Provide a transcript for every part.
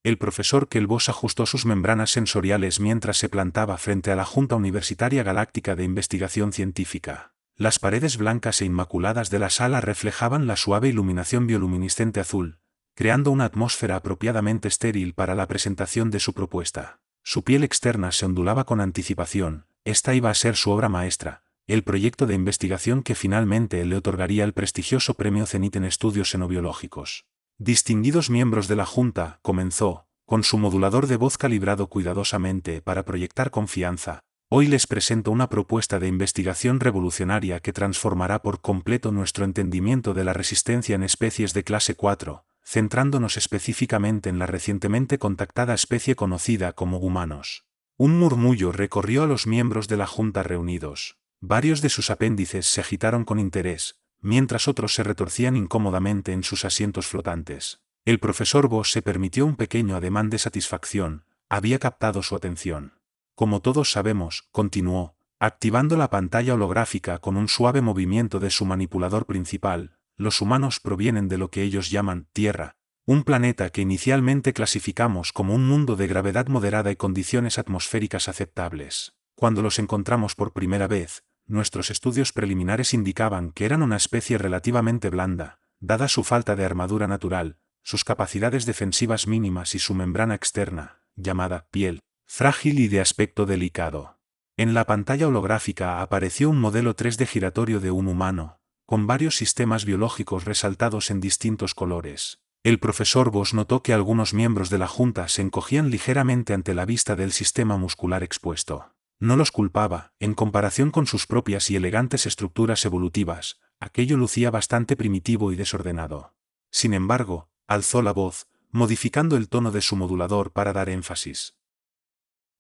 El profesor Kelbos ajustó sus membranas sensoriales mientras se plantaba frente a la Junta Universitaria Galáctica de Investigación Científica. Las paredes blancas e inmaculadas de la sala reflejaban la suave iluminación bioluminiscente azul, creando una atmósfera apropiadamente estéril para la presentación de su propuesta. Su piel externa se ondulaba con anticipación. Esta iba a ser su obra maestra, el proyecto de investigación que finalmente le otorgaría el prestigioso Premio Zenit en Estudios Xenobiológicos. Distinguidos miembros de la Junta, comenzó, con su modulador de voz calibrado cuidadosamente para proyectar confianza. Hoy les presento una propuesta de investigación revolucionaria que transformará por completo nuestro entendimiento de la resistencia en especies de clase 4, centrándonos específicamente en la recientemente contactada especie conocida como humanos. Un murmullo recorrió a los miembros de la Junta reunidos. Varios de sus apéndices se agitaron con interés, mientras otros se retorcían incómodamente en sus asientos flotantes. El profesor Boss se permitió un pequeño ademán de satisfacción. Había captado su atención. Como todos sabemos, continuó, activando la pantalla holográfica con un suave movimiento de su manipulador principal, los humanos provienen de lo que ellos llaman Tierra, un planeta que inicialmente clasificamos como un mundo de gravedad moderada y condiciones atmosféricas aceptables. Cuando los encontramos por primera vez, nuestros estudios preliminares indicaban que eran una especie relativamente blanda, dada su falta de armadura natural, sus capacidades defensivas mínimas y su membrana externa, llamada piel, frágil y de aspecto delicado. En la pantalla holográfica apareció un modelo 3D giratorio de un humano, con varios sistemas biológicos resaltados en distintos colores. El profesor Boss notó que algunos miembros de la Junta se encogían ligeramente ante la vista del sistema muscular expuesto. No los culpaba, en comparación con sus propias y elegantes estructuras evolutivas, aquello lucía bastante primitivo y desordenado. Sin embargo, alzó la voz, modificando el tono de su modulador para dar énfasis.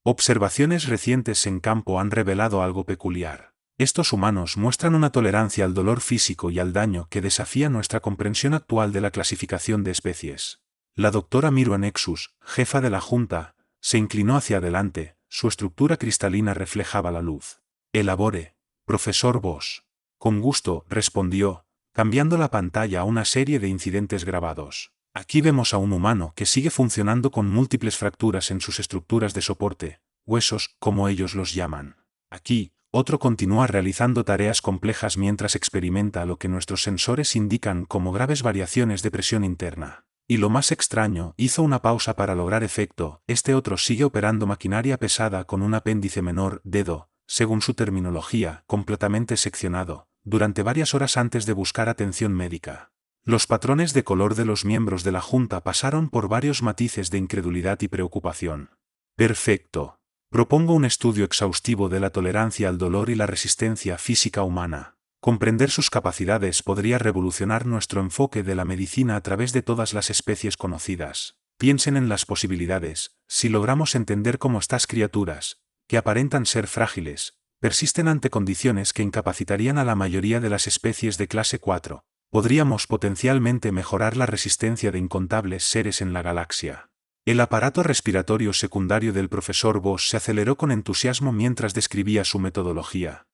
Observaciones recientes en campo han revelado algo peculiar. Estos humanos muestran una tolerancia al dolor físico y al daño que desafía nuestra comprensión actual de la clasificación de especies. La doctora Miru Nexus, jefa de la Junta, se inclinó hacia adelante. Su estructura cristalina reflejaba la luz. Elabore, profesor Boss. Con gusto, respondió, cambiando la pantalla a una serie de incidentes grabados. Aquí vemos a un humano que sigue funcionando con múltiples fracturas en sus estructuras de soporte, huesos, como ellos los llaman. Aquí, otro continúa realizando tareas complejas mientras experimenta lo que nuestros sensores indican como graves variaciones de presión interna. Y lo más extraño, hizo una pausa para lograr efecto, este otro sigue operando maquinaria pesada con un apéndice menor, dedo, según su terminología, completamente seccionado, durante varias horas antes de buscar atención médica. Los patrones de color de los miembros de la Junta pasaron por varios matices de incredulidad y preocupación. Perfecto. Propongo un estudio exhaustivo de la tolerancia al dolor y la resistencia física humana. Comprender sus capacidades podría revolucionar nuestro enfoque de la medicina a través de todas las especies conocidas. Piensen en las posibilidades. Si logramos entender cómo estas criaturas, que aparentan ser frágiles, persisten ante condiciones que incapacitarían a la mayoría de las especies de clase 4, podríamos potencialmente mejorar la resistencia de incontables seres en la galaxia. El aparato respiratorio secundario del profesor Boss se aceleró con entusiasmo mientras describía su metodología.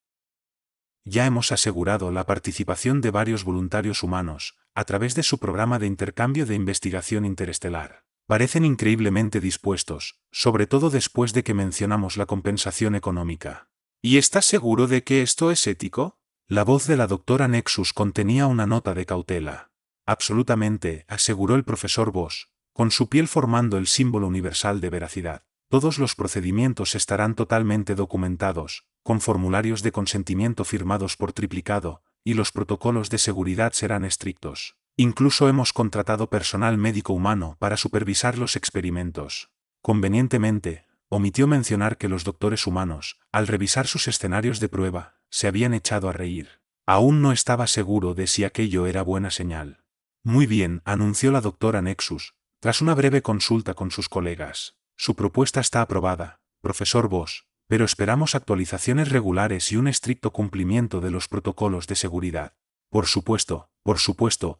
Ya hemos asegurado la participación de varios voluntarios humanos, a través de su programa de intercambio de investigación interestelar. Parecen increíblemente dispuestos, sobre todo después de que mencionamos la compensación económica. ¿Y estás seguro de que esto es ético? La voz de la doctora Nexus contenía una nota de cautela. Absolutamente, aseguró el profesor Boss, con su piel formando el símbolo universal de veracidad. Todos los procedimientos estarán totalmente documentados, con formularios de consentimiento firmados por triplicado, y los protocolos de seguridad serán estrictos. Incluso hemos contratado personal médico humano para supervisar los experimentos. Convenientemente, omitió mencionar que los doctores humanos, al revisar sus escenarios de prueba, se habían echado a reír. Aún no estaba seguro de si aquello era buena señal. Muy bien, anunció la doctora Nexus, tras una breve consulta con sus colegas. Su propuesta está aprobada, profesor Boss, pero esperamos actualizaciones regulares y un estricto cumplimiento de los protocolos de seguridad. Por supuesto,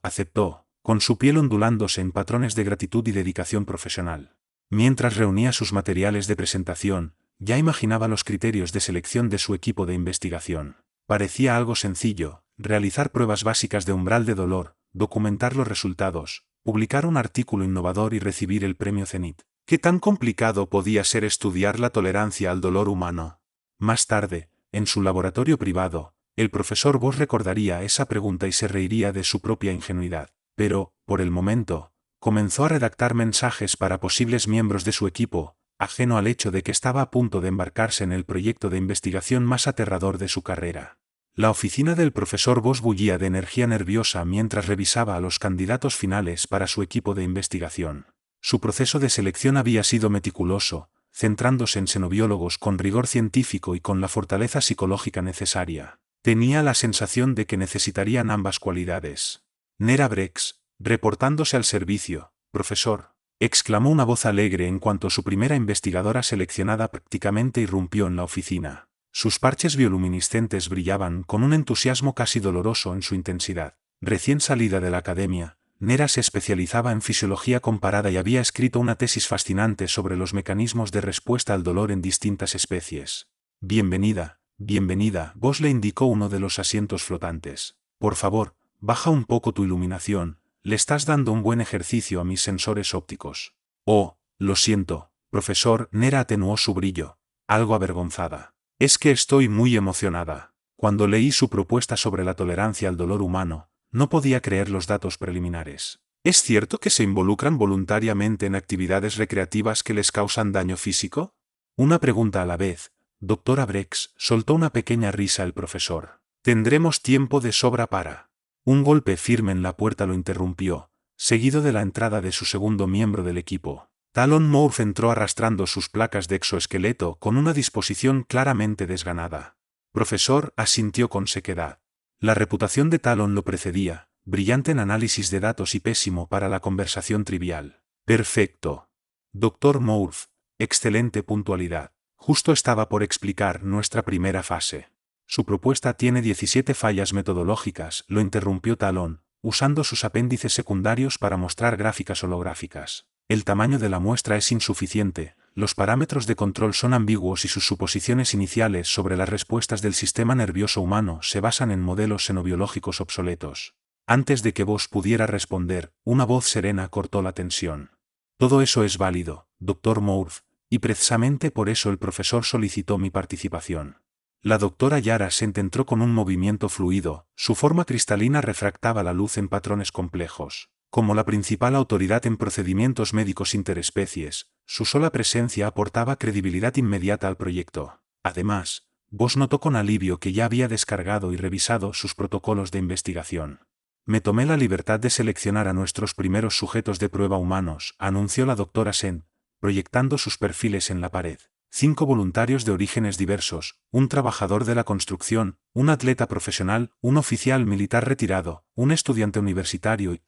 aceptó, con su piel ondulándose en patrones de gratitud y dedicación profesional. Mientras reunía sus materiales de presentación, ya imaginaba los criterios de selección de su equipo de investigación. Parecía algo sencillo, realizar pruebas básicas de umbral de dolor, documentar los resultados, publicar un artículo innovador y recibir el premio Zenit. ¿Qué tan complicado podía ser estudiar la tolerancia al dolor humano? Más tarde, en su laboratorio privado, el profesor Voss recordaría esa pregunta y se reiría de su propia ingenuidad. Pero, por el momento, comenzó a redactar mensajes para posibles miembros de su equipo, ajeno al hecho de que estaba a punto de embarcarse en el proyecto de investigación más aterrador de su carrera. La oficina del profesor Voss bullía de energía nerviosa mientras revisaba a los candidatos finales para su equipo de investigación. Su proceso de selección había sido meticuloso, centrándose en xenobiólogos con rigor científico y con la fortaleza psicológica necesaria. Tenía la sensación de que necesitarían ambas cualidades. Nera Brex, reportándose al servicio, profesor, exclamó una voz alegre en cuanto su primera investigadora seleccionada prácticamente irrumpió en la oficina. Sus parches bioluminiscentes brillaban con un entusiasmo casi doloroso en su intensidad. Recién salida de la academia, Nera se especializaba en fisiología comparada y había escrito una tesis fascinante sobre los mecanismos de respuesta al dolor en distintas especies. Bienvenida, bienvenida, Voss le indicó uno de los asientos flotantes. Por favor, baja un poco tu iluminación, le estás dando un buen ejercicio a mis sensores ópticos. Oh, lo siento, profesor. Nera atenuó su brillo, algo avergonzada. Es que estoy muy emocionada. Cuando leí su propuesta sobre la tolerancia al dolor humano, no podía creer los datos preliminares. ¿Es cierto que se involucran voluntariamente en actividades recreativas que les causan daño físico? Una pregunta a la vez, doctora Brex, soltó una pequeña risa el profesor. Tendremos tiempo de sobra para... Un golpe firme en la puerta lo interrumpió, seguido de la entrada de su segundo miembro del equipo. Talon Murph entró arrastrando sus placas de exoesqueleto con una disposición claramente desganada. Profesor, asintió con sequedad. La reputación de Talon lo precedía, brillante en análisis de datos y pésimo para la conversación trivial. Perfecto. Doctor Murph, excelente puntualidad. Justo estaba por explicar nuestra primera fase. Su propuesta tiene 17 fallas metodológicas, lo interrumpió Talon, usando sus apéndices secundarios para mostrar gráficas holográficas. El tamaño de la muestra es insuficiente, los parámetros de control son ambiguos y sus suposiciones iniciales sobre las respuestas del sistema nervioso humano se basan en modelos xenobiológicos obsoletos. Antes de que Voss pudiera responder, una voz serena cortó la tensión. Todo eso es válido, doctor Murph, y precisamente por eso el profesor solicitó mi participación. La doctora Yara se entró con un movimiento fluido, su forma cristalina refractaba la luz en patrones complejos. Como la principal autoridad en procedimientos médicos interespecies, su sola presencia aportaba credibilidad inmediata al proyecto. Además, Voss notó con alivio que ya había descargado y revisado sus protocolos de investigación. Me tomé la libertad de seleccionar a nuestros primeros sujetos de prueba humanos, anunció la doctora Sen, proyectando sus perfiles en la pared. 5 voluntarios de orígenes diversos, un trabajador de la construcción, un atleta profesional, un oficial militar retirado, un estudiante universitario y,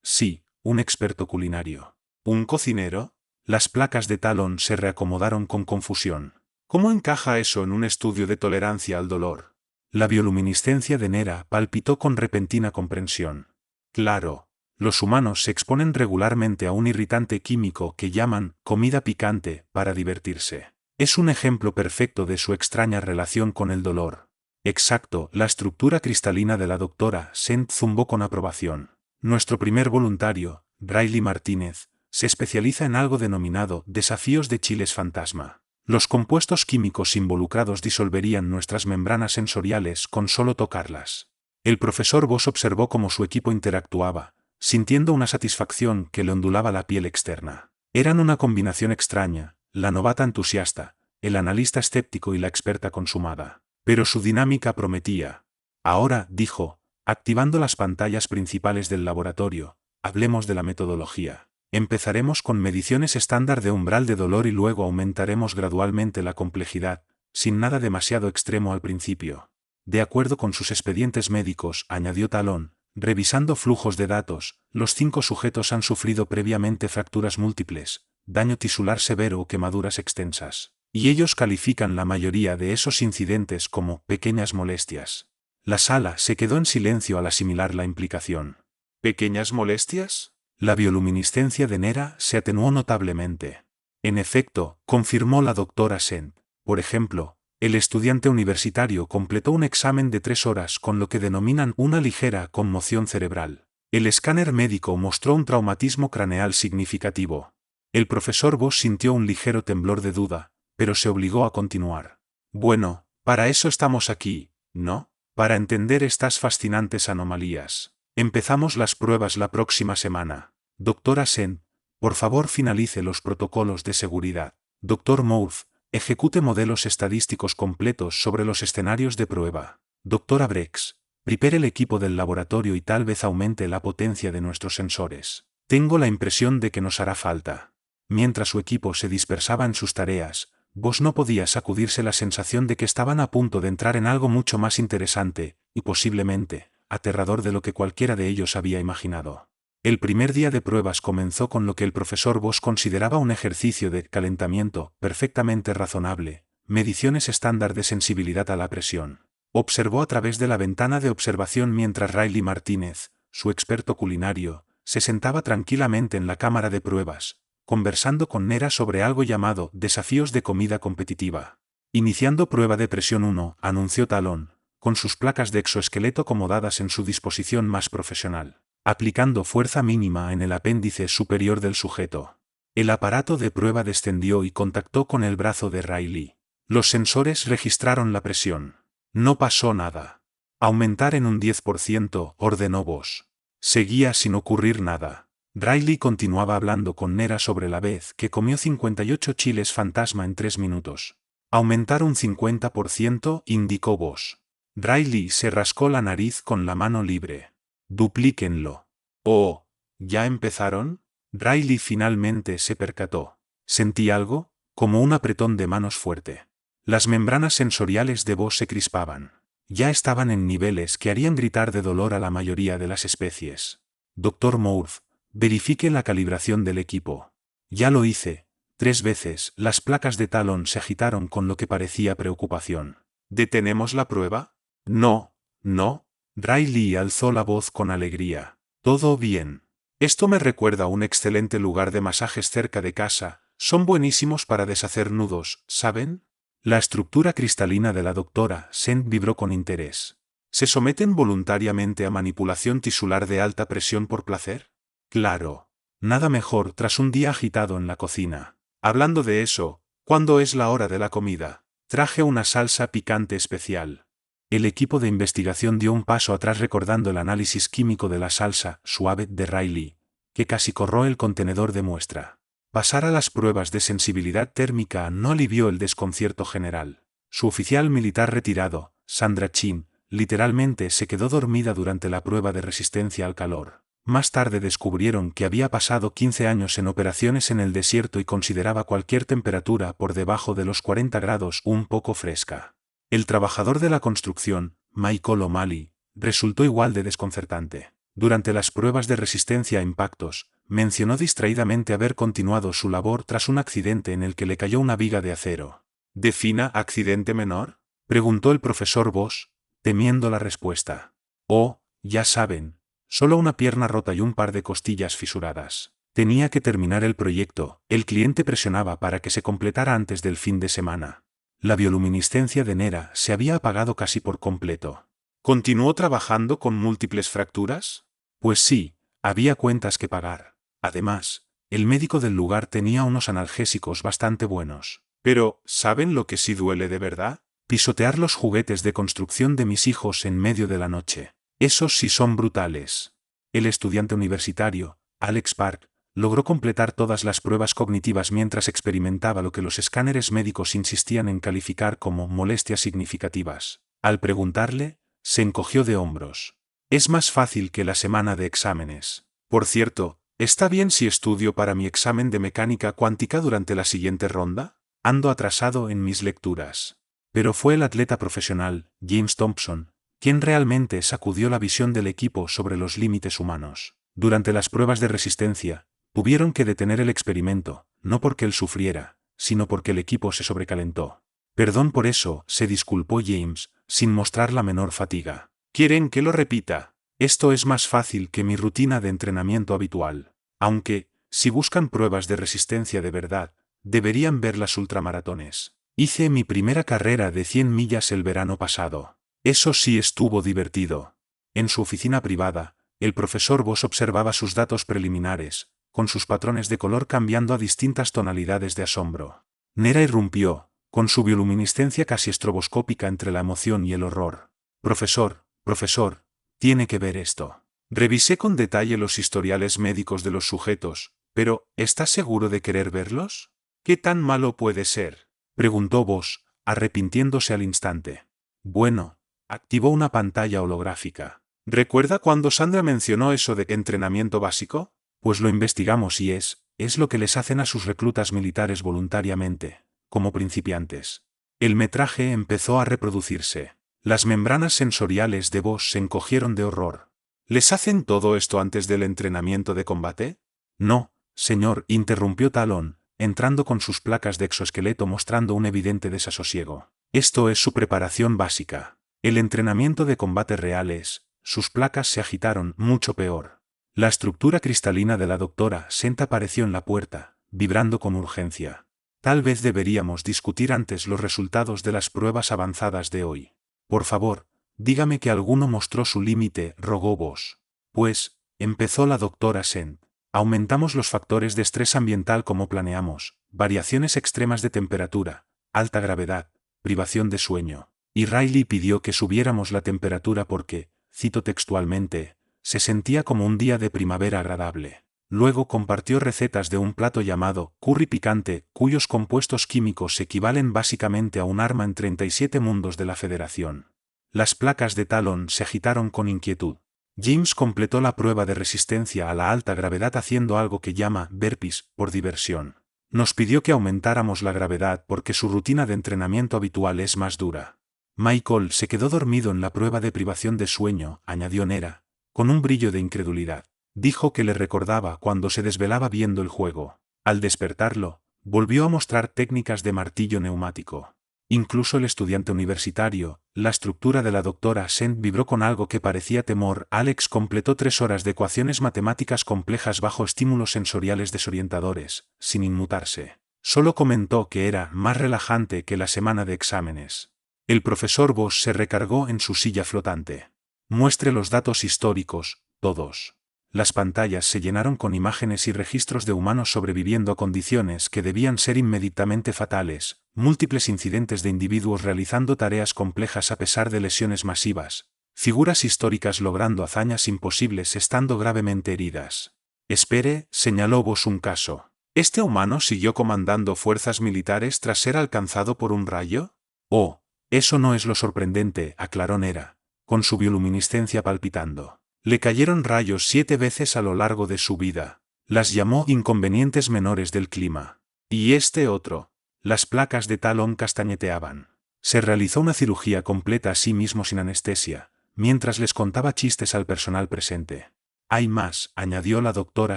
sí, un experto culinario. ¿Un cocinero? Las placas de Talon se reacomodaron con confusión. ¿Cómo encaja eso en un estudio de tolerancia al dolor? La bioluminiscencia de Nera palpitó con repentina comprensión. Claro, los humanos se exponen regularmente a un irritante químico que llaman comida picante para divertirse. Es un ejemplo perfecto de su extraña relación con el dolor. Exacto, la estructura cristalina de la doctora Sent zumbó con aprobación. Nuestro primer voluntario, Riley Martínez, se especializa en algo denominado desafíos de chiles fantasma. Los compuestos químicos involucrados disolverían nuestras membranas sensoriales con solo tocarlas. El profesor Voss observó cómo su equipo interactuaba, sintiendo una satisfacción que le ondulaba la piel externa. Eran una combinación extraña, la novata entusiasta, el analista escéptico y la experta consumada. Pero su dinámica prometía. Ahora, dijo, activando las pantallas principales del laboratorio, hablemos de la metodología. Empezaremos con mediciones estándar de umbral de dolor y luego aumentaremos gradualmente la complejidad, sin nada demasiado extremo al principio. De acuerdo con sus expedientes médicos, añadió Talon, revisando flujos de datos, los 5 sujetos han sufrido previamente fracturas múltiples, daño tisular severo o quemaduras extensas. Y ellos califican la mayoría de esos incidentes como pequeñas molestias. La sala se quedó en silencio al asimilar la implicación. ¿Pequeñas molestias? La bioluminiscencia de Nera se atenuó notablemente. En efecto, confirmó la doctora Sent. Por ejemplo, el estudiante universitario completó un examen de 3 horas con lo que denominan una ligera conmoción cerebral. El escáner médico mostró un traumatismo craneal significativo. El profesor Bosch sintió un ligero temblor de duda, pero se obligó a continuar. Bueno, para eso estamos aquí, ¿no? Para entender estas fascinantes anomalías. Empezamos las pruebas la próxima semana. Doctora Sen, por favor finalice los protocolos de seguridad. Doctor Mouth, ejecute modelos estadísticos completos sobre los escenarios de prueba. Doctora Brex, prepare el equipo del laboratorio y tal vez aumente la potencia de nuestros sensores. Tengo la impresión de que nos hará falta. Mientras su equipo se dispersaba en sus tareas, Bosch no podía sacudirse la sensación de que estaban a punto de entrar en algo mucho más interesante, y posiblemente, aterrador de lo que cualquiera de ellos había imaginado. El primer día de pruebas comenzó con lo que el profesor Bosch consideraba un ejercicio de calentamiento perfectamente razonable, mediciones estándar de sensibilidad a la presión. Observó a través de la ventana de observación mientras Riley Martínez, su experto culinario, se sentaba tranquilamente en la cámara de pruebas, conversando con Nera sobre algo llamado desafíos de comida competitiva. Iniciando prueba de presión 1, anunció Talón, con sus placas de exoesqueleto acomodadas en su disposición más profesional, aplicando fuerza mínima en el apéndice superior del sujeto. El aparato de prueba descendió y contactó con el brazo de Riley. Los sensores registraron la presión. No pasó nada. Aumentar en un 10%, ordenó Bosch. Seguía sin ocurrir nada. Riley continuaba hablando con Nera sobre la vez que comió 58 chiles fantasma en 3 minutos. Aumentar un 50%, indicó Bosch. Riley se rascó la nariz con la mano libre. Duplíquenlo. Oh, ¿ya empezaron? Riley finalmente se percató. Sentí algo, como un apretón de manos fuerte. Las membranas sensoriales de Bosch se crispaban. Ya estaban en niveles que harían gritar de dolor a la mayoría de las especies. Doctor Mouth, verifique la calibración del equipo. Ya lo hice. 3 veces. Las placas de Talón se agitaron con lo que parecía preocupación. ¿Detenemos la prueba? No, no. Riley alzó la voz con alegría. Todo bien. Esto me recuerda a un excelente lugar de masajes cerca de casa. Son buenísimos para deshacer nudos, ¿saben? La estructura cristalina de la doctora Sen vibró con interés. ¿Se someten voluntariamente a manipulación tisular de alta presión por placer? Claro. Nada mejor tras un día agitado en la cocina. Hablando de eso, ¿cuándo es la hora de la comida? Traje una salsa picante especial. El equipo de investigación dio un paso atrás recordando el análisis químico de la salsa suave de Riley, que casi corroe el contenedor de muestra. Pasar a las pruebas de sensibilidad térmica no alivió el desconcierto general. Su oficial militar retirado, Sandra Chin, literalmente se quedó dormida durante la prueba de resistencia al calor. Más tarde descubrieron que había pasado 15 años en operaciones en el desierto y consideraba cualquier temperatura por debajo de los 40 grados un poco fresca. El trabajador de la construcción, Michael O'Malley, resultó igual de desconcertante. Durante las pruebas de resistencia a impactos, mencionó distraídamente haber continuado su labor tras un accidente en el que le cayó una viga de acero. ¿Defina accidente menor?, preguntó el profesor Bosch, temiendo la respuesta. Oh, ya saben, solo una pierna rota y un par de costillas fisuradas. Tenía que terminar el proyecto, el cliente presionaba para que se completara antes del fin de semana. La bioluminiscencia de Nera se había apagado casi por completo. ¿Continuó trabajando con múltiples fracturas? Pues sí, había cuentas que pagar. Además, el médico del lugar tenía unos analgésicos bastante buenos. Pero, ¿saben lo que sí duele de verdad? Pisotear los juguetes de construcción de mis hijos en medio de la noche. Esos sí son brutales. El estudiante universitario, Alex Park, logró completar todas las pruebas cognitivas mientras experimentaba lo que los escáneres médicos insistían en calificar como molestias significativas. Al preguntarle, se encogió de hombros. Es más fácil que la semana de exámenes. Por cierto, ¿está bien si estudio para mi examen de mecánica cuántica durante la siguiente ronda? Ando atrasado en mis lecturas. Pero fue el atleta profesional, James Thompson, quien realmente sacudió la visión del equipo sobre los límites humanos. Durante las pruebas de resistencia, tuvieron que detener el experimento, no porque él sufriera, sino porque el equipo se sobrecalentó. Perdón por eso, se disculpó James, sin mostrar la menor fatiga. ¿Quieren que lo repita? Esto es más fácil que mi rutina de entrenamiento habitual. Aunque, si buscan pruebas de resistencia de verdad, deberían ver las ultramaratones. Hice mi primera carrera de 100 millas el verano pasado. Eso sí estuvo divertido. En su oficina privada, El profesor Boss observaba sus datos preliminares, con sus patrones de color cambiando a distintas tonalidades de asombro. Nera irrumpió, con su bioluminiscencia casi estroboscópica entre la emoción y el horror. Profesor, tiene que ver esto. Revisé con detalle los historiales médicos de los sujetos, pero ¿estás seguro de querer verlos? ¿Qué tan malo puede ser?, preguntó Boss, arrepintiéndose al instante. Bueno, activó una pantalla holográfica. ¿Recuerda cuando Sandra mencionó eso de entrenamiento básico? Pues lo investigamos y es lo que les hacen a sus reclutas militares voluntariamente, como principiantes. El metraje empezó a reproducirse. Las membranas sensoriales de Boss se encogieron de horror. ¿Les hacen todo esto antes del entrenamiento de combate? No, señor, interrumpió Talon, entrando con sus placas de exoesqueleto mostrando un evidente desasosiego. Esto es su preparación básica. El entrenamiento de combate real es. Sus placas se agitaron, mucho peor. La estructura cristalina de la doctora Sent apareció en la puerta, vibrando con urgencia. Tal vez deberíamos discutir antes los resultados de las pruebas avanzadas de hoy. Por favor, dígame que alguno mostró su límite, rogó Boss. Pues, empezó la doctora Sent. Aumentamos los factores de estrés ambiental como planeamos, variaciones extremas de temperatura, alta gravedad, privación de sueño. Y Riley pidió que subiéramos la temperatura porque, cito textualmente, se sentía como un día de primavera agradable. Luego compartió recetas de un plato llamado curry picante, cuyos compuestos químicos equivalen básicamente a un arma en 37 mundos de la Federación. Las placas de Talon se agitaron con inquietud. James completó la prueba de resistencia a la alta gravedad haciendo algo que llama burpees, por diversión. Nos pidió que aumentáramos la gravedad porque su rutina de entrenamiento habitual es más dura. Michael se quedó dormido en la prueba de privación de sueño, añadió Nera, con un brillo de incredulidad. Dijo que le recordaba cuando se desvelaba viendo el juego. Al despertarlo, volvió a mostrar técnicas de martillo neumático. Incluso el estudiante universitario, la estructura de la doctora Sent vibró con algo que parecía temor. Alex completó 3 horas de ecuaciones matemáticas complejas bajo estímulos sensoriales desorientadores, sin inmutarse. Solo comentó que era más relajante que la semana de exámenes. El profesor Boss se recargó en su silla flotante. Muestre los datos históricos, todos. Las pantallas se llenaron con imágenes y registros de humanos sobreviviendo a condiciones que debían ser inmediatamente fatales, múltiples incidentes de individuos realizando tareas complejas a pesar de lesiones masivas, figuras históricas logrando hazañas imposibles estando gravemente heridas. Espere, señaló Boss un caso. ¿Este humano siguió comandando fuerzas militares tras ser alcanzado por un rayo? Oh, eso no es lo sorprendente, aclaró Nera, con su bioluminiscencia palpitando. Le cayeron rayos 7 veces a lo largo de su vida. Las llamó inconvenientes menores del clima. Y este otro. Las placas de Talon castañeteaban. Se realizó una cirugía completa a sí mismo sin anestesia, mientras les contaba chistes al personal presente. Hay más, añadió la doctora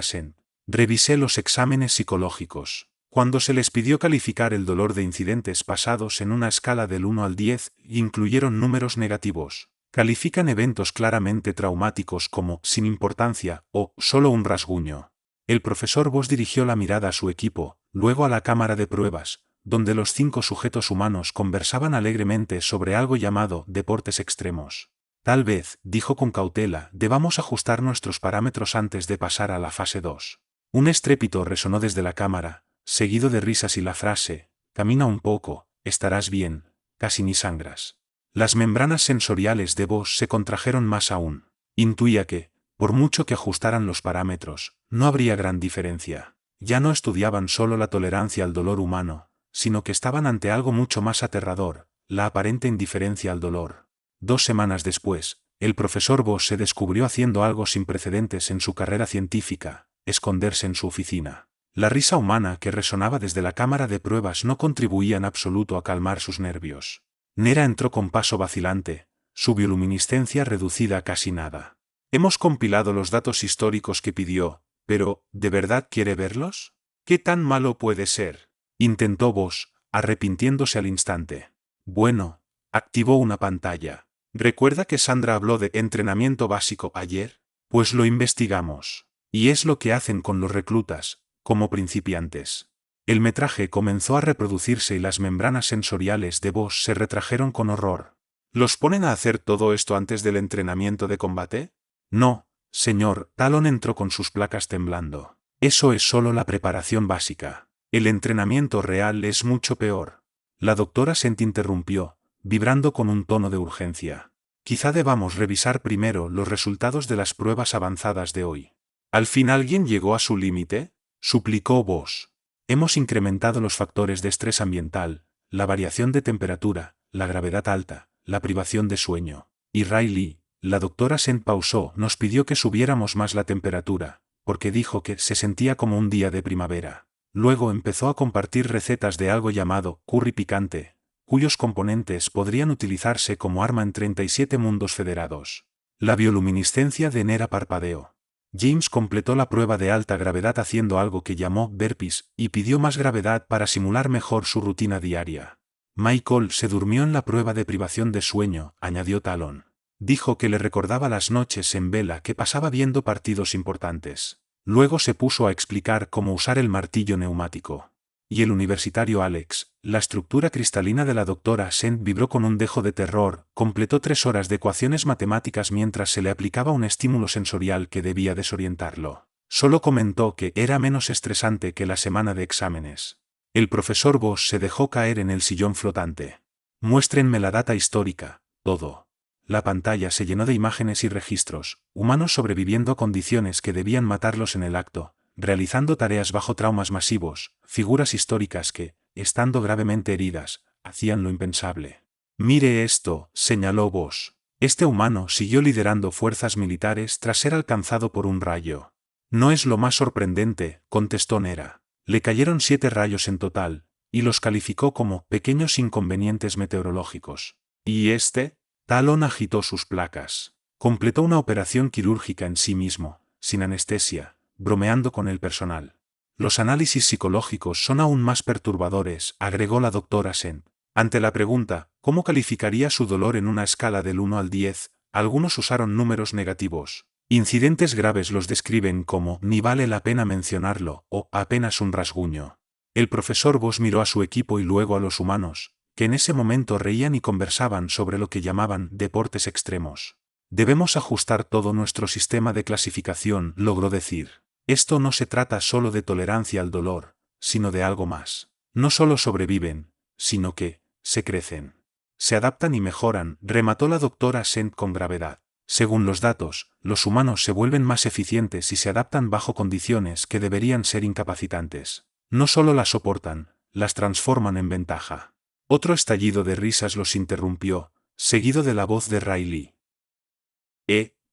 Sent. Revisé los exámenes psicológicos. Cuando se les pidió calificar el dolor de incidentes pasados en una escala del 1 al 10, incluyeron números negativos. Califican eventos claramente traumáticos como sin importancia o solo un rasguño. El profesor Boss dirigió la mirada a su equipo, luego a la cámara de pruebas, donde los 5 sujetos humanos conversaban alegremente sobre algo llamado deportes extremos. Tal vez, dijo con cautela, debamos ajustar nuestros parámetros antes de pasar a la fase 2. Un estrépito resonó desde la cámara, seguido de risas y la frase, camina un poco, estarás bien, casi ni sangras. Las membranas sensoriales de Boss se contrajeron más aún. Intuía que, por mucho que ajustaran los parámetros, no habría gran diferencia. Ya no estudiaban solo la tolerancia al dolor humano, sino que estaban ante algo mucho más aterrador, la aparente indiferencia al dolor. 2 semanas después, el profesor Boss se descubrió haciendo algo sin precedentes en su carrera científica, esconderse en su oficina. La risa humana que resonaba desde la cámara de pruebas no contribuía en absoluto a calmar sus nervios. Nera entró con paso vacilante, su bioluminiscencia reducida a casi nada. Hemos compilado los datos históricos que pidió, pero, ¿de verdad quiere verlos? ¿Qué tan malo puede ser?, intentó Boss, arrepintiéndose al instante. Bueno, activó una pantalla. ¿Recuerda que Sandra habló de entrenamiento básico ayer? Pues lo investigamos. Y es lo que hacen con los reclutas, como principiantes. El metraje comenzó a reproducirse y las membranas sensoriales de Boss se retrajeron con horror. ¿Los ponen a hacer todo esto antes del entrenamiento de combate? No, Señor, Talon entró con sus placas temblando. Eso es solo la preparación básica. El entrenamiento real es mucho peor. La doctora Sent interrumpió, vibrando con un tono de urgencia. Quizá debamos revisar primero los resultados de las pruebas avanzadas de hoy. ¿Al fin alguien llegó a su límite?, suplicó Bosch. Hemos incrementado los factores de estrés ambiental, la variación de temperatura, la gravedad alta, la privación de sueño. Y Riley, la doctora Sent pausó, nos pidió que subiéramos más la temperatura, porque dijo que se sentía como un día de primavera. Luego empezó a compartir recetas de algo llamado curry picante, cuyos componentes podrían utilizarse como arma en 37 mundos federados. La bioluminiscencia de Nera parpadeó. James completó la prueba de alta gravedad haciendo algo que llamó burpees y pidió más gravedad para simular mejor su rutina diaria. Michael se durmió en la prueba de privación de sueño, añadió Talon. Dijo que le recordaba las noches en vela que pasaba viendo partidos importantes. Luego se puso a explicar cómo usar el martillo neumático. Y el universitario Alex, la estructura cristalina de la doctora Sent vibró con un dejo de terror, completó 3 horas de ecuaciones matemáticas mientras se le aplicaba un estímulo sensorial que debía desorientarlo. Solo comentó que era menos estresante que la semana de exámenes. El profesor Bosch se dejó caer en el sillón flotante. Muéstrenme la data histórica, todo. La pantalla se llenó de imágenes y registros, humanos sobreviviendo a condiciones que debían matarlos en el acto, realizando tareas bajo traumas masivos, figuras históricas que, estando gravemente heridas, hacían lo impensable. Mire esto, señaló Bosch. Este humano siguió liderando fuerzas militares tras ser alcanzado por un rayo. No es lo más sorprendente, contestó Nera. Le cayeron 7 rayos en total, y los calificó como pequeños inconvenientes meteorológicos. ¿Y este? Talon agitó sus placas. Completó una operación quirúrgica en sí mismo, sin anestesia, bromeando con el personal. Los análisis psicológicos son aún más perturbadores, agregó la doctora Sent. Ante la pregunta, ¿cómo calificaría su dolor en una escala del 1 al 10? Algunos usaron números negativos. Incidentes graves los describen como «ni vale la pena mencionarlo» o «apenas un rasguño». El profesor Bosch miró a su equipo y luego a los humanos, que en ese momento reían y conversaban sobre lo que llamaban deportes extremos. Debemos ajustar todo nuestro sistema de clasificación, logró decir. Esto no se trata solo de tolerancia al dolor, sino de algo más. No solo sobreviven, sino que se crecen. Se adaptan y mejoran, remató la doctora Sent con gravedad. Según los datos, los humanos se vuelven más eficientes y se adaptan bajo condiciones que deberían ser incapacitantes. No solo las soportan, las transforman en ventaja. Otro estallido de risas los interrumpió, seguido de la voz de Riley.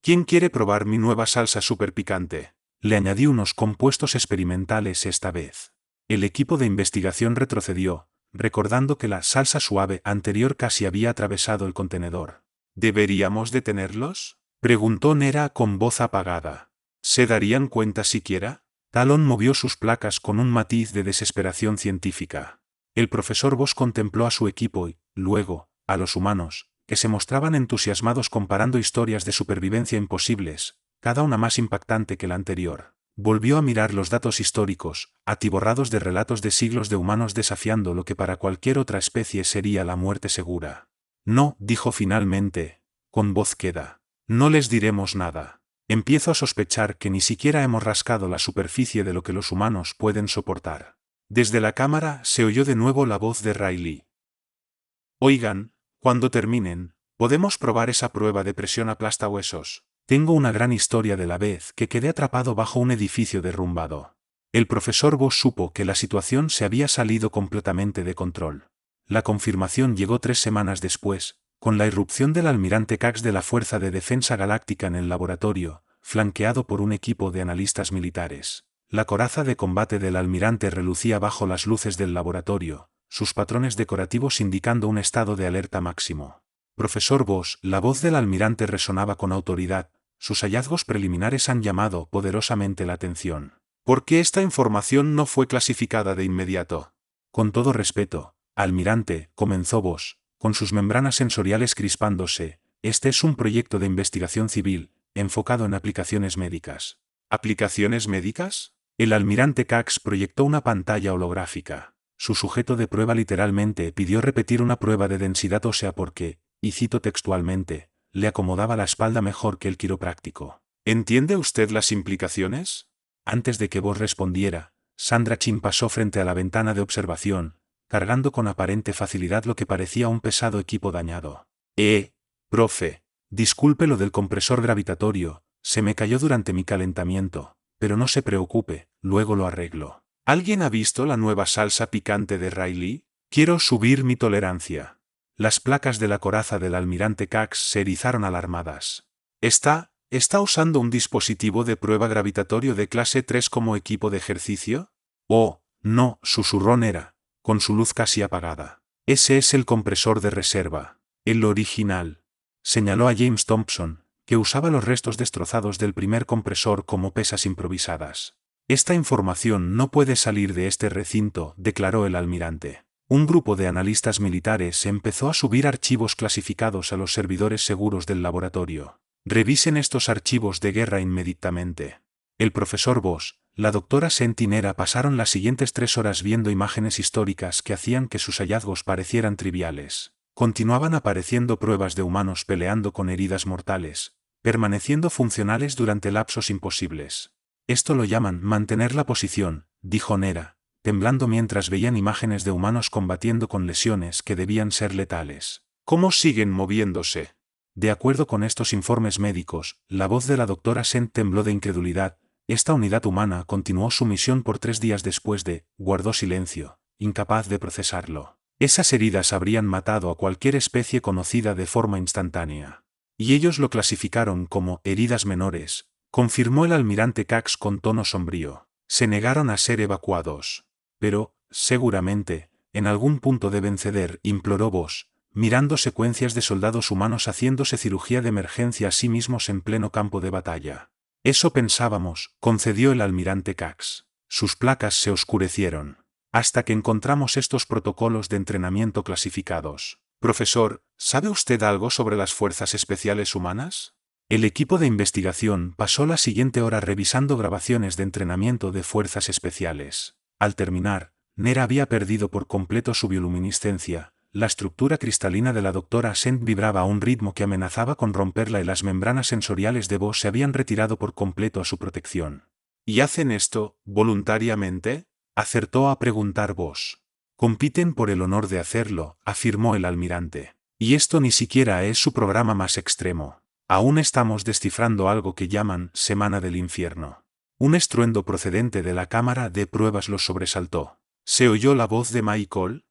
¿Quién quiere probar mi nueva salsa súper picante? Le añadí unos compuestos experimentales esta vez. El equipo de investigación retrocedió, recordando que la salsa suave anterior casi había atravesado el contenedor. ¿Deberíamos detenerlos?, preguntó Nera con voz apagada. ¿Se darían cuenta siquiera? Talon movió sus placas con un matiz de desesperación científica. El profesor Bosch contempló a su equipo y, luego, a los humanos, que se mostraban entusiasmados comparando historias de supervivencia imposibles, cada una más impactante que la anterior. Volvió a mirar los datos históricos, atiborrados de relatos de siglos de humanos desafiando lo que para cualquier otra especie sería la muerte segura. No, dijo finalmente, con voz queda. No les diremos nada. Empiezo a sospechar que ni siquiera hemos rascado la superficie de lo que los humanos pueden soportar. Desde la cámara se oyó de nuevo la voz de Riley. Oigan, cuando terminen, ¿podemos probar esa prueba de presión aplastahuesos? Tengo una gran historia de la vez que quedé atrapado bajo un edificio derrumbado. El profesor Bosch supo que la situación se había salido completamente de control. La confirmación llegó 3 semanas después, con la irrupción del almirante Cax de la Fuerza de Defensa Galáctica en el laboratorio, flanqueado por un equipo de analistas militares. La coraza de combate del almirante relucía bajo las luces del laboratorio, sus patrones decorativos indicando un estado de alerta máximo. Profesor Bosch, la voz del almirante resonaba con autoridad, sus hallazgos preliminares han llamado poderosamente la atención. ¿Por qué esta información no fue clasificada de inmediato? Con todo respeto, almirante, comenzó Bosch, con sus membranas sensoriales crispándose, este es un proyecto de investigación civil, enfocado en aplicaciones médicas. ¿Aplicaciones médicas? El almirante Cax proyectó una pantalla holográfica. Su sujeto de prueba literalmente pidió repetir una prueba de densidad ósea porque, y cito textualmente, le acomodaba la espalda mejor que el quiropráctico. ¿Entiende usted las implicaciones? Antes de que vos respondiera, Sandra Chin pasó frente a la ventana de observación, cargando con aparente facilidad lo que parecía un pesado equipo dañado. Profe, disculpe lo del compresor gravitatorio, se me cayó durante mi calentamiento, pero no se preocupe, luego lo arreglo. ¿Alguien ha visto la nueva salsa picante de Riley? Quiero subir mi tolerancia. Las placas de la coraza del almirante Cax se erizaron alarmadas. ¿Está usando un dispositivo de prueba gravitatorio de clase 3 como equipo de ejercicio? Oh, no, susurró Nera, con su luz casi apagada. Ese es el compresor de reserva, el original. Señaló a James Thompson, que usaba los restos destrozados del primer compresor como pesas improvisadas. Esta información no puede salir de este recinto, declaró el almirante. Un grupo de analistas militares empezó a subir archivos clasificados a los servidores seguros del laboratorio. Revisen estos archivos de guerra inmediatamente. El profesor Boss, la doctora Sentinera pasaron las siguientes 3 horas viendo imágenes históricas que hacían que sus hallazgos parecieran triviales. Continuaban apareciendo pruebas de humanos peleando con heridas mortales, permaneciendo funcionales durante lapsos imposibles. Esto lo llaman mantener la posición, dijo Nera, temblando mientras veían imágenes de humanos combatiendo con lesiones que debían ser letales. ¿Cómo siguen moviéndose? De acuerdo con estos informes médicos, la voz de la doctora Sent tembló de incredulidad. Esta unidad humana continuó su misión por 3 días después guardó silencio, incapaz de procesarlo. Esas heridas habrían matado a cualquier especie conocida de forma instantánea. Y ellos lo clasificaron como heridas menores, confirmó el almirante Cax con tono sombrío. Se negaron a ser evacuados. Pero, seguramente, en algún punto deben ceder, imploró Boss, mirando secuencias de soldados humanos haciéndose cirugía de emergencia a sí mismos en pleno campo de batalla. Eso pensábamos, concedió el almirante Cax. Sus placas se oscurecieron. Hasta que encontramos estos protocolos de entrenamiento clasificados. Profesor, ¿sabe usted algo sobre las fuerzas especiales humanas? El equipo de investigación pasó la siguiente hora revisando grabaciones de entrenamiento de fuerzas especiales. Al terminar, Nera había perdido por completo su bioluminiscencia. La estructura cristalina de la doctora Sent vibraba a un ritmo que amenazaba con romperla y las membranas sensoriales de Boss se habían retirado por completo a su protección. ¿Y hacen esto, voluntariamente? Acertó a preguntar Boss. Compiten por el honor de hacerlo, afirmó el almirante. Y esto ni siquiera es su programa más extremo. Aún estamos descifrando algo que llaman Semana del Infierno. Un estruendo procedente de la cámara de pruebas los sobresaltó. ¿Se oyó la voz de Michael?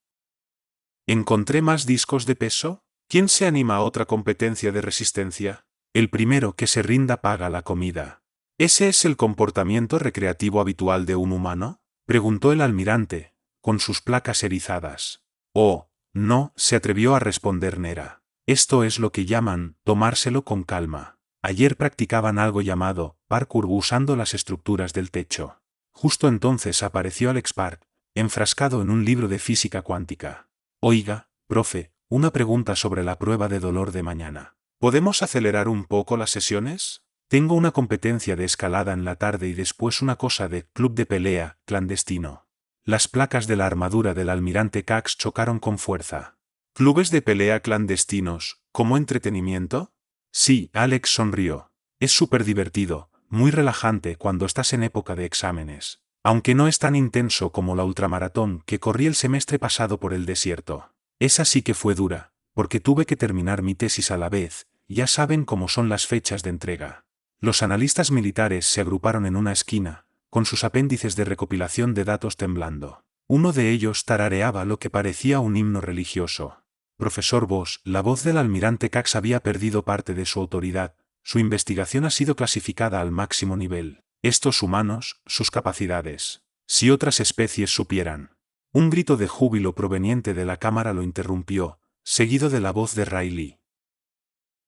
¿Encontré más discos de peso? ¿Quién se anima a otra competencia de resistencia? El primero que se rinda paga la comida. ¿Ese es el comportamiento recreativo habitual de un humano? Preguntó el almirante, con sus placas erizadas. Oh, no, se atrevió a responder Nera. Esto es lo que llaman tomárselo con calma. Ayer practicaban algo llamado parkour usando las estructuras del techo. Justo entonces apareció Alex Park, enfrascado en un libro de física cuántica. Oiga, profe, una pregunta sobre la prueba de dolor de mañana. ¿Podemos acelerar un poco las sesiones? Tengo una competencia de escalada en la tarde y después una cosa de club de pelea clandestino. Las placas de la armadura del almirante Cax chocaron con fuerza. ¿Clubes de pelea clandestinos, como entretenimiento? Sí, Alex sonrió. Es súper divertido, muy relajante cuando estás en época de exámenes. Aunque no es tan intenso como la ultramaratón que corrí el semestre pasado por el desierto. Esa sí que fue dura, porque tuve que terminar mi tesis a la vez, ya saben cómo son las fechas de entrega. Los analistas militares se agruparon en una esquina, con sus apéndices de recopilación de datos temblando. Uno de ellos tarareaba lo que parecía un himno religioso. Profesor Boss, la voz del almirante Cax había perdido parte de su autoridad, su investigación ha sido clasificada al máximo nivel. Estos humanos, sus capacidades. Si otras especies supieran. Un grito de júbilo proveniente de la cámara lo interrumpió, seguido de la voz de Riley.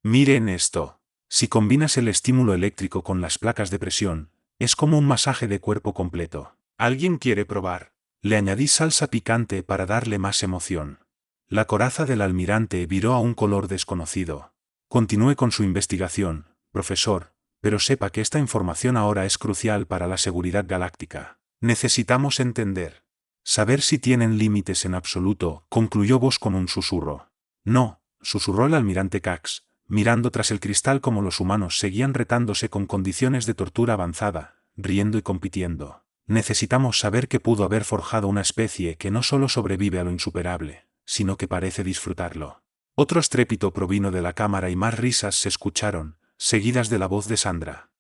Miren esto. Si combinas el estímulo eléctrico con las placas de presión, es como un masaje de cuerpo completo. ¿Alguien quiere probar? Le añadí salsa picante para darle más emoción. La coraza del almirante viró a un color desconocido. Continúe con su investigación, profesor, pero sepa que esta información ahora es crucial para la seguridad galáctica. Necesitamos entender. Saber si tienen límites en absoluto, concluyó Boss con un susurro. No, susurró el almirante Cax, mirando tras el cristal como los humanos seguían retándose con condiciones de tortura avanzada, riendo y compitiendo. Necesitamos saber qué pudo haber forjado una especie que no solo sobrevive a lo insuperable, sino que parece disfrutarlo. Otro estrépito provino de la cámara y más risas se escucharon, seguidas de la voz de Sandra.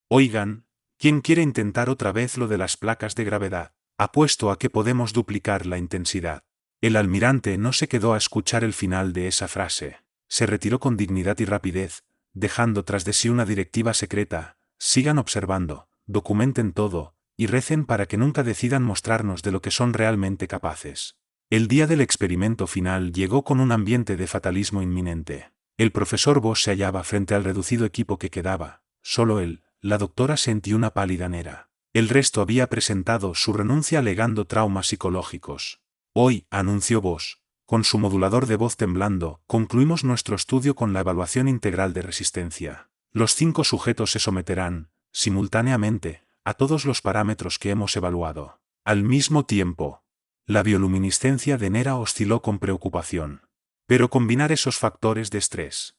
Oigan, ¿quién quiere intentar otra vez lo de las placas de gravedad? Apuesto a que podemos duplicar la intensidad. El almirante no se quedó a escuchar el final de esa frase. Se retiró con dignidad y rapidez, dejando tras de sí una directiva secreta: sigan observando, documenten todo, y recen para que nunca decidan mostrarnos de lo que son realmente capaces. El día del experimento final llegó con un ambiente de fatalismo inminente. El profesor Bosch se hallaba frente al reducido equipo que quedaba, solo él, la doctora Sent y una pálida Nera. El resto había presentado su renuncia alegando traumas psicológicos. Hoy, anunció Bosch, con su modulador de voz temblando, concluimos nuestro estudio con la evaluación integral de resistencia. Los 5 sujetos se someterán, simultáneamente, a todos los parámetros que hemos evaluado. Al mismo tiempo, la bioluminiscencia de Nera osciló con preocupación. Pero combinar esos factores de estrés.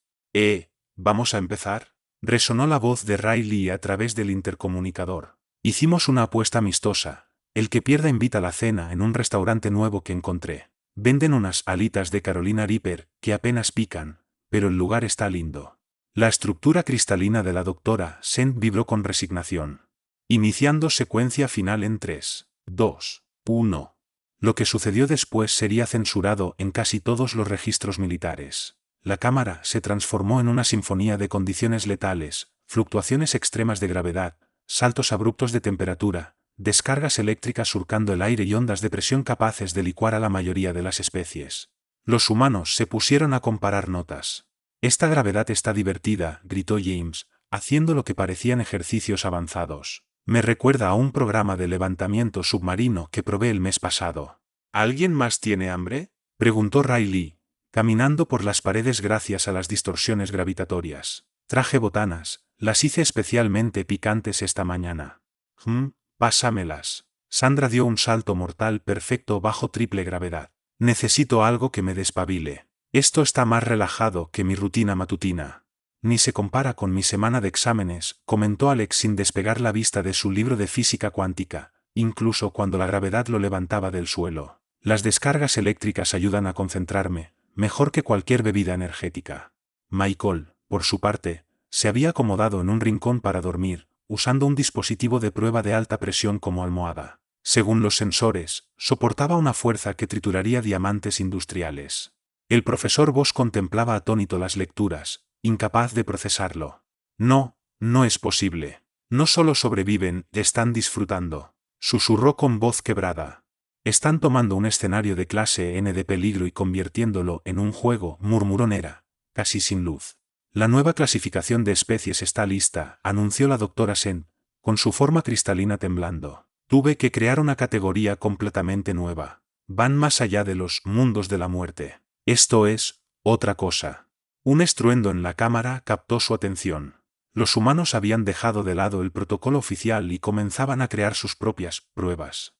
¿Vamos a empezar? Resonó la voz de Riley a través del intercomunicador. Hicimos una apuesta amistosa. El que pierda invita a la cena en un restaurante nuevo que encontré. Venden unas alitas de Carolina Reaper que apenas pican, pero el lugar está lindo. La estructura cristalina de la doctora Sent vibró con resignación. Iniciando secuencia final en 3, 2, 1. Lo que sucedió después sería censurado en casi todos los registros militares. La cámara se transformó en una sinfonía de condiciones letales, fluctuaciones extremas de gravedad, saltos abruptos de temperatura, descargas eléctricas surcando el aire y ondas de presión capaces de licuar a la mayoría de las especies. Los humanos se pusieron a comparar notas. «Esta gravedad está divertida», gritó James, haciendo lo que parecían ejercicios avanzados. «Me recuerda a un programa de levantamiento submarino que probé el mes pasado». «¿Alguien más tiene hambre?», preguntó Riley, caminando por las paredes gracias a las distorsiones gravitatorias. «Traje botanas, las hice especialmente picantes esta mañana». Pásamelas». Sandra dio un salto mortal perfecto bajo triple gravedad. «Necesito algo que me despabile. Esto está más relajado que mi rutina matutina». «Ni se compara con mi semana de exámenes», comentó Alex sin despegar la vista de su libro de física cuántica, incluso cuando la gravedad lo levantaba del suelo. «Las descargas eléctricas ayudan a concentrarme, mejor que cualquier bebida energética». Michael, por su parte, se había acomodado en un rincón para dormir, usando un dispositivo de prueba de alta presión como almohada. Según los sensores, soportaba una fuerza que trituraría diamantes industriales. El profesor Bosch contemplaba atónito las lecturas, incapaz de procesarlo. «No, no es posible. No solo sobreviven, están disfrutando», susurró con voz quebrada. «Están tomando un escenario de clase N de peligro y convirtiéndolo en un juego», murmuró Nera, casi sin luz. «La nueva clasificación de especies está lista», anunció la doctora Sent, con su forma cristalina temblando. «Tuve que crear una categoría completamente nueva. Van más allá de los mundos de la muerte. Esto es otra cosa». Un estruendo en la cámara captó su atención. Los humanos habían dejado de lado el protocolo oficial y comenzaban a crear sus propias pruebas.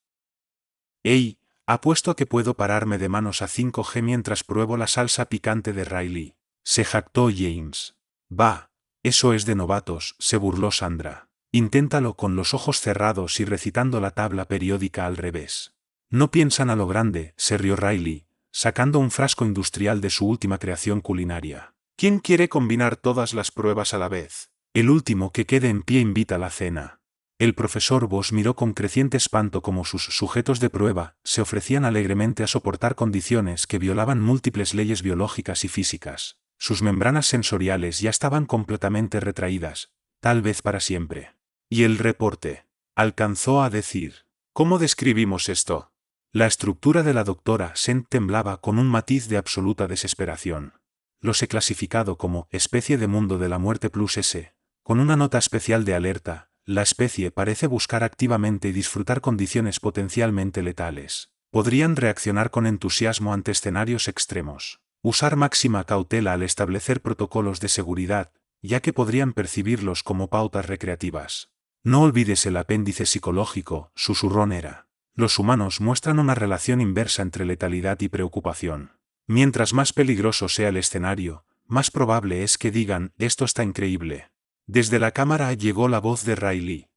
«Hey, apuesto a que puedo pararme de manos a 5G mientras pruebo la salsa picante de Riley», se jactó James. «Va, eso es de novatos», se burló Sandra. «Inténtalo con los ojos cerrados y recitando la tabla periódica al revés». «No piensan a lo grande», se rió Riley, sacando un frasco industrial de su última creación culinaria. «¿Quién quiere combinar todas las pruebas a la vez? El último que quede en pie invita a la cena». El profesor Bosch miró con creciente espanto cómo sus sujetos de prueba se ofrecían alegremente a soportar condiciones que violaban múltiples leyes biológicas y físicas. Sus membranas sensoriales ya estaban completamente retraídas, tal vez para siempre. «Y el reporte», alcanzó a decir. «¿Cómo describimos esto?» La estructura de la doctora Sent temblaba con un matiz de absoluta desesperación. «Los he clasificado como especie de mundo de la muerte plus S, con una nota especial de alerta. La especie parece buscar activamente y disfrutar condiciones potencialmente letales. Podrían reaccionar con entusiasmo ante escenarios extremos. Usar máxima cautela al establecer protocolos de seguridad, ya que podrían percibirlos como pautas recreativas. No olvides el apéndice psicológico», susurró Nera. «Los humanos muestran una relación inversa entre letalidad y preocupación. Mientras más peligroso sea el escenario, más probable es que digan, esto está increíble. Desde la cámara llegó la voz de Riley.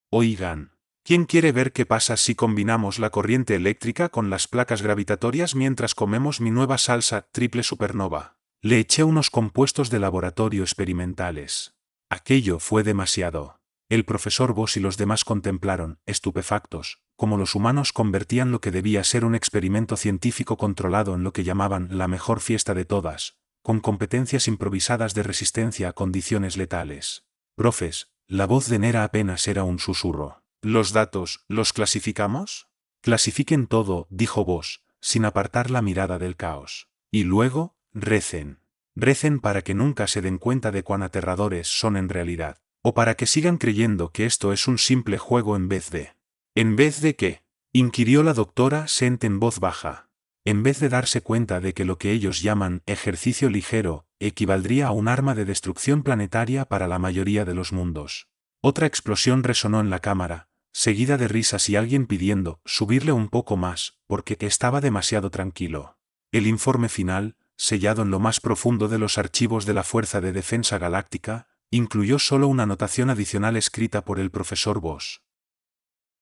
Oigan, ¿quién quiere ver qué pasa si combinamos la corriente eléctrica con las placas gravitatorias mientras comemos mi nueva salsa triple supernova? Le eché unos compuestos de laboratorio experimentales. Aquello fue demasiado. El profesor Voss y los demás contemplaron, estupefactos, cómo los humanos convertían lo que debía ser un experimento científico controlado en lo que llamaban la mejor fiesta de todas, con competencias improvisadas de resistencia a condiciones letales. Profes, la voz de Nera apenas era un susurro. ¿Los datos, los clasificamos? Clasifiquen todo, dijo Voss, sin apartar la mirada del caos. Y luego, recen. Recen para que nunca se den cuenta de cuán aterradores son en realidad. O para que sigan creyendo que esto es un simple juego en vez de... ¿En vez de qué? Inquirió la doctora Sent en voz baja. En vez de darse cuenta de que lo que ellos llaman ejercicio ligero equivaldría a un arma de destrucción planetaria para la mayoría de los mundos. Otra explosión resonó en la cámara, seguida de risas y alguien pidiendo subirle un poco más, porque estaba demasiado tranquilo. El informe final, sellado en lo más profundo de los archivos de la Fuerza de Defensa Galáctica, incluyó solo una anotación adicional escrita por el profesor Voss.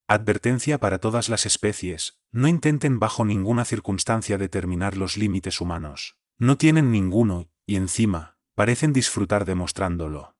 Advertencia para todas las especies, no intenten bajo ninguna circunstancia determinar los límites humanos. No tienen ninguno, y encima, parecen disfrutar demostrándolo.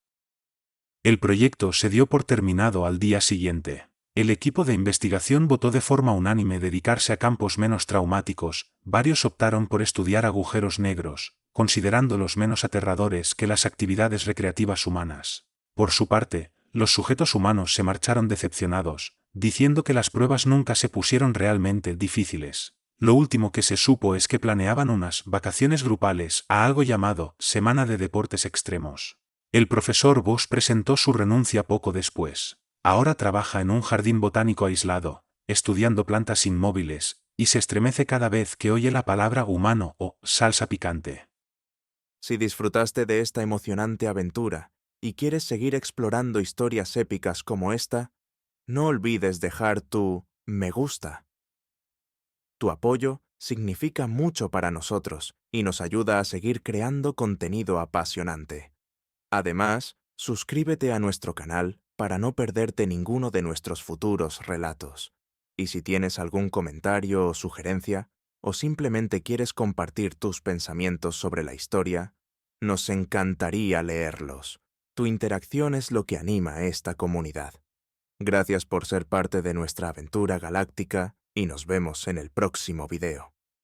El proyecto se dio por terminado al día siguiente. El equipo de investigación votó de forma unánime dedicarse a campos menos traumáticos, varios optaron por estudiar agujeros negros, considerándolos menos aterradores que las actividades recreativas humanas. Por su parte, los sujetos humanos se marcharon decepcionados, diciendo que las pruebas nunca se pusieron realmente difíciles. Lo último que se supo es que planeaban unas vacaciones grupales a algo llamado Semana de Deportes Extremos. El profesor Voss presentó su renuncia poco después. Ahora trabaja en un jardín botánico aislado, estudiando plantas inmóviles, y se estremece cada vez que oye la palabra humano o salsa picante. Si disfrutaste de esta emocionante aventura y quieres seguir explorando historias épicas como esta, no olvides dejar tu me gusta. Tu apoyo significa mucho para nosotros y nos ayuda a seguir creando contenido apasionante. Además, suscríbete a nuestro canal para no perderte ninguno de nuestros futuros relatos. Y si tienes algún comentario o sugerencia, o simplemente quieres compartir tus pensamientos sobre la historia, nos encantaría leerlos. Tu interacción es lo que anima a esta comunidad. Gracias por ser parte de nuestra aventura galáctica y nos vemos en el próximo video.